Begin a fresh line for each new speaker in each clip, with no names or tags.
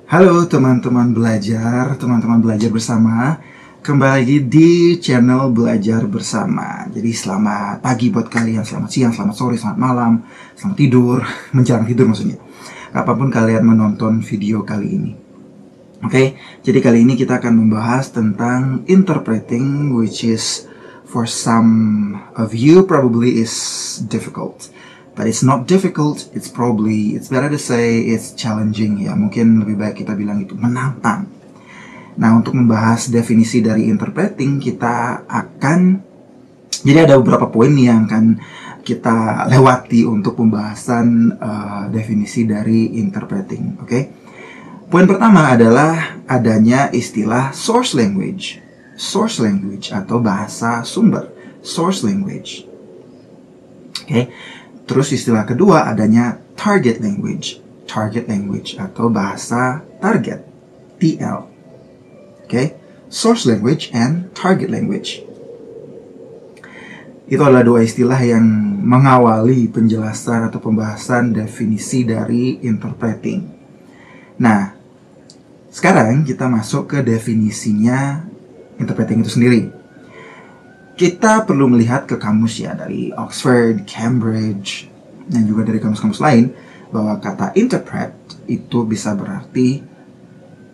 Halo teman-teman belajar bersama. Kembali lagi di channel Belajar Bersama. Jadi selamat pagi buat kalian, selamat siang, selamat sore, selamat malam, selamat tidur, menjelang tidur maksudnya. Apapun kalian menonton video kali ini. Oke, jadi kali ini kita akan membahas tentang interpreting, which is for some of you probably is difficult. But it's not difficult, it's better to say it's challenging ya. Mungkin lebih baik kita bilang itu menantang. Nah, untuk membahas definisi dari interpreting, jadi ada beberapa poin nih yang akan kita lewati untuk pembahasan definisi dari interpreting, oke? Poin pertama adalah adanya istilah source language atau bahasa sumber, source language, oke? Terus istilah kedua adanya target language atau bahasa target, TL. Okay? Source language and target language. Itu adalah dua istilah yang mengawali penjelasan atau pembahasan definisi dari interpreting. Nah, sekarang kita masuk ke definisinya interpreting itu sendiri. Kita perlu melihat ke kamus ya, dari Oxford, Cambridge, dan juga dari kamus-kamus lain, bahwa kata interpret itu bisa berarti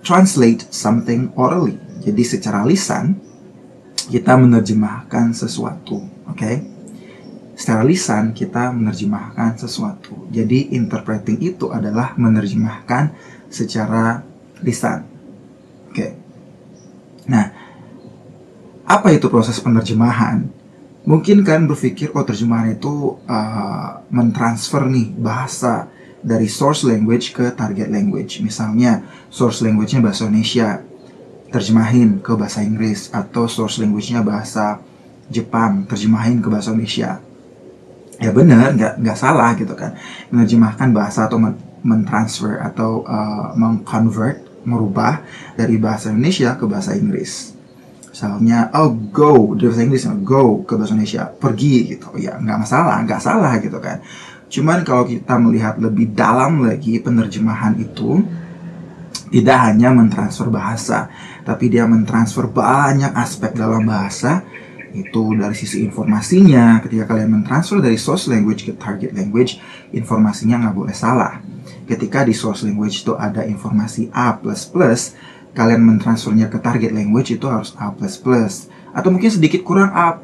translate something orally. Jadi secara lisan, kita menerjemahkan sesuatu. Okay? Secara lisan, kita menerjemahkan sesuatu. Jadi interpreting itu adalah menerjemahkan secara lisan. Okay. Nah, apa itu proses penerjemahan? Mungkin kan berpikir, terjemahan itu mentransfer nih bahasa dari source language ke target language. Misalnya, source language-nya bahasa Indonesia, terjemahin ke bahasa Inggris. Atau source language-nya bahasa Jepang, terjemahin ke bahasa Indonesia. Ya benar, nggak salah gitu kan. Menerjemahkan bahasa atau mentransfer atau mengconvert, merubah dari bahasa Indonesia ke bahasa Inggris. Misalnya, go, dari bahasa Inggris, go ke bahasa Indonesia, pergi gitu. Ya, nggak salah gitu kan. Cuman kalau kita melihat lebih dalam lagi, penerjemahan itu tidak hanya mentransfer bahasa, tapi dia mentransfer banyak aspek dalam bahasa. Itu dari sisi informasinya, ketika kalian mentransfer dari source language ke target language, informasinya nggak boleh salah. Ketika di source language itu ada informasi A++, kalian mentransfernya ke target language itu harus A++. Atau mungkin sedikit kurang A+,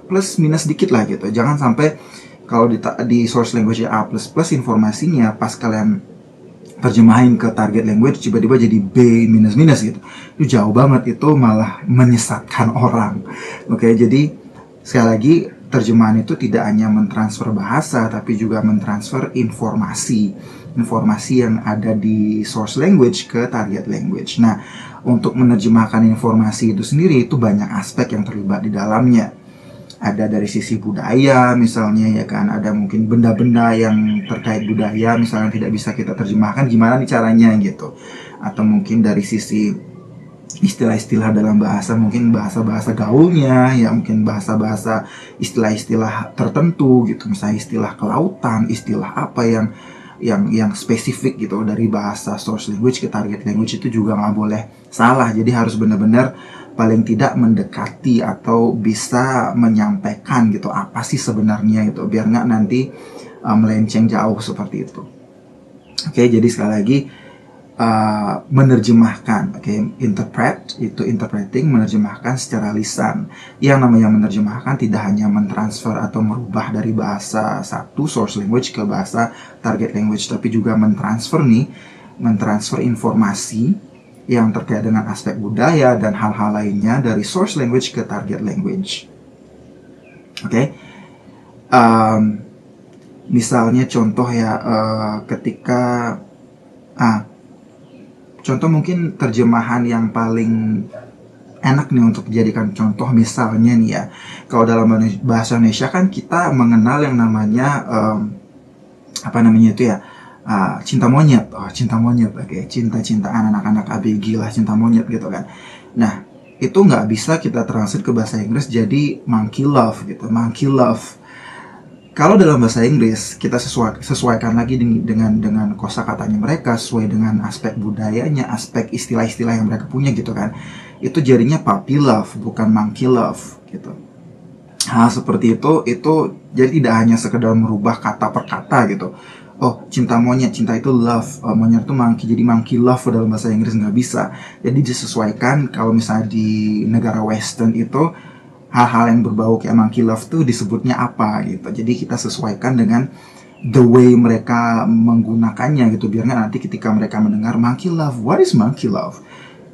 plus minus dikit lah gitu. Jangan sampai kalau di source language A++, informasinya pas kalian terjemahin ke target language tiba-tiba jadi B minus gitu. Itu jauh banget, itu malah menyesatkan orang. Oke, jadi sekali lagi terjemahan itu tidak hanya mentransfer bahasa, tapi juga mentransfer informasi yang ada di source language ke target language. Nah, untuk menerjemahkan informasi itu sendiri itu banyak aspek yang terlibat di dalamnya. Ada dari sisi budaya misalnya ya kan, ada mungkin benda-benda yang terkait budaya misalnya tidak bisa kita terjemahkan, gimana nih caranya gitu. Atau mungkin dari sisi istilah-istilah dalam bahasa, mungkin bahasa-bahasa gaulnya ya, mungkin bahasa-bahasa istilah-istilah tertentu gitu, misalnya istilah kelautan, istilah apa yang spesifik gitu dari bahasa source language ke target language, itu juga nggak boleh salah. Jadi harus benar-benar paling tidak mendekati atau bisa menyampaikan gitu apa sih sebenarnya itu, biar nggak nanti melenceng jauh seperti itu. Oke, jadi sekali lagi menerjemahkan, interpreting, menerjemahkan secara lisan. Yang namanya menerjemahkan tidak hanya mentransfer atau merubah dari bahasa satu source language ke bahasa target language, tapi juga mentransfer informasi yang terkait dengan aspek budaya dan hal-hal lainnya dari source language ke target language. Oke, misalnya contoh ya, contoh mungkin terjemahan yang paling enak nih untuk dijadikan contoh, misalnya nih ya, kalau dalam bahasa Indonesia kan kita mengenal yang namanya cinta monyet, oke, cinta-cintaan anak-anak ABG lah, cinta monyet gitu kan. Nah, itu nggak bisa kita translate ke bahasa Inggris jadi monkey love gitu, monkey love. Kalau dalam bahasa Inggris kita sesuaikan lagi dengan kosakatanya mereka, sesuai dengan aspek budayanya, aspek istilah-istilah yang mereka punya gitu kan. Itu jadinya puppy love, bukan monkey love gitu. Hal seperti itu jadi tidak hanya sekedar merubah kata per kata gitu. Oh, cinta monyet, cinta itu love, monyet itu monkey, jadi monkey love dalam bahasa Inggris nggak bisa. Jadi disesuaikan. Kalau misalnya di negara Western itu hal-hal yang berbau kayak monkey love tuh disebutnya apa gitu. Jadi kita sesuaikan dengan the way mereka menggunakannya gitu, biar nanti ketika mereka mendengar monkey love, what is monkey love?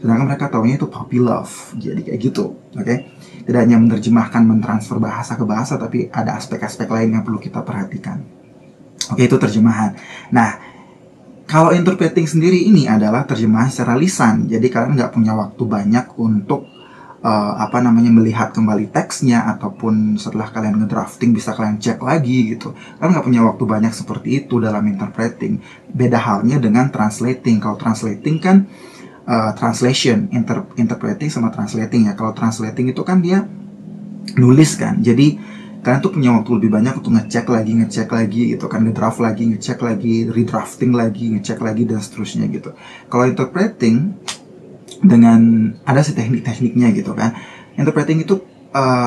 Sedangkan mereka taunya itu puppy love. Jadi kayak gitu, oke? Tidak hanya menerjemahkan, mentransfer bahasa ke bahasa, tapi ada aspek-aspek lain yang perlu kita perhatikan. Oke, itu terjemahan. Nah, kalau interpreting sendiri ini adalah terjemahan secara lisan. Jadi kalian nggak punya waktu banyak untuk melihat kembali teksnya, ataupun setelah kalian ngedrafting bisa kalian cek lagi gitu. Kalian nggak punya waktu banyak seperti itu dalam interpreting. Beda halnya dengan translating. Kalau translating kan translation, interpreting sama translating ya. Kalau translating itu kan dia nulis kan. Jadi kalian tuh punya waktu lebih banyak untuk ngecek lagi gitu kan, ngedraft lagi, ngecek lagi, redrafting lagi, ngecek lagi, dan seterusnya gitu. Kalau interpreting dengan ada sih teknik-tekniknya gitu kan. Interpreting itu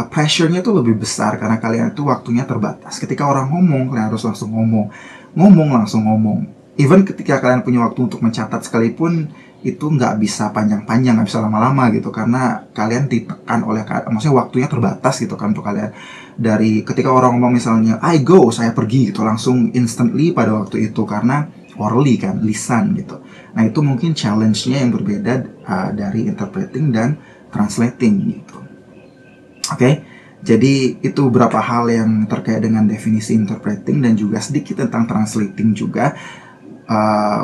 pressure-nya tuh lebih besar karena kalian itu waktunya terbatas. Ketika orang ngomong, kalian harus langsung ngomong langsung ngomong. Even ketika kalian punya waktu untuk mencatat sekalipun, itu nggak bisa panjang-panjang, nggak bisa lama-lama gitu, karena kalian ditekan oleh, maksudnya waktunya terbatas gitu kan untuk kalian. Dari ketika orang ngomong misalnya I go, saya pergi gitu, langsung instantly pada waktu itu, karena orally kan, lisan gitu. Nah itu mungkin challenge-nya yang berbeda dari interpreting dan translating gitu. Oke, jadi itu beberapa hal yang terkait dengan definisi interpreting, dan juga sedikit tentang translating juga,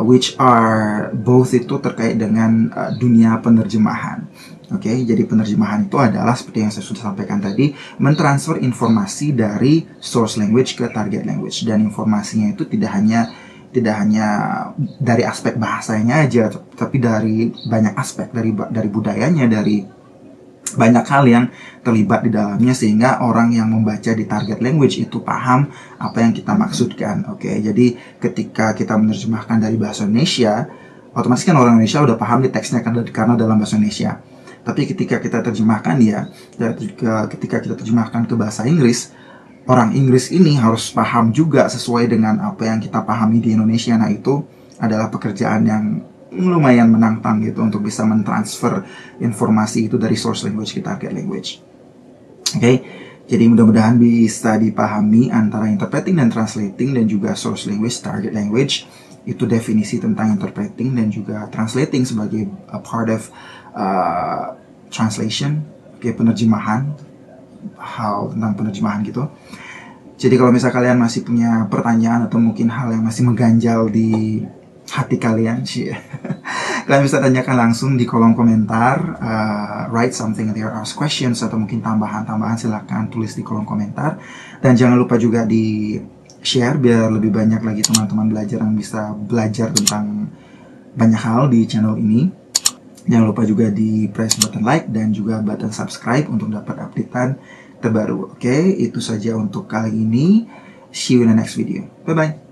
which are both itu terkait dengan dunia penerjemahan. Oke, jadi penerjemahan itu adalah seperti yang saya sudah sampaikan tadi, mentransfer informasi dari source language ke target language, dan informasinya itu tidak hanya dari aspek bahasanya aja, tapi dari banyak aspek, dari budayanya, dari banyak hal yang terlibat di dalamnya, sehingga orang yang membaca di target language itu paham apa yang kita maksudkan. Oke, jadi ketika kita menerjemahkan dari bahasa Indonesia, otomatis kan orang Indonesia udah paham di teksnya karena dalam bahasa Indonesia. Tapi ketika kita terjemahkan ketika kita terjemahkan ke bahasa Inggris, orang Inggris ini harus paham juga sesuai dengan apa yang kita pahami di Indonesia. Nah itu adalah pekerjaan yang lumayan menantang gitu, untuk bisa mentransfer informasi itu dari source language ke target language. Oke, jadi mudah-mudahan bisa dipahami antara interpreting dan translating, dan juga source language, target language. Itu definisi tentang interpreting dan juga translating sebagai a part of translation, penerjemahan, hal tentang penerjemahan gitu. Jadi kalau misalnya kalian masih punya pertanyaan atau mungkin hal yang masih mengganjal di hati kalian, kalian bisa tanyakan langsung di kolom komentar. Write something there, ask questions, atau mungkin tambahan-tambahan silahkan tulis di kolom komentar. Dan jangan lupa juga di share biar lebih banyak lagi teman-teman belajar yang bisa belajar tentang banyak hal di channel ini. Jangan lupa juga di press button like dan juga button subscribe untuk dapat updatean terbaru. Oke, itu saja untuk kali ini. See you in the next video. Bye-bye.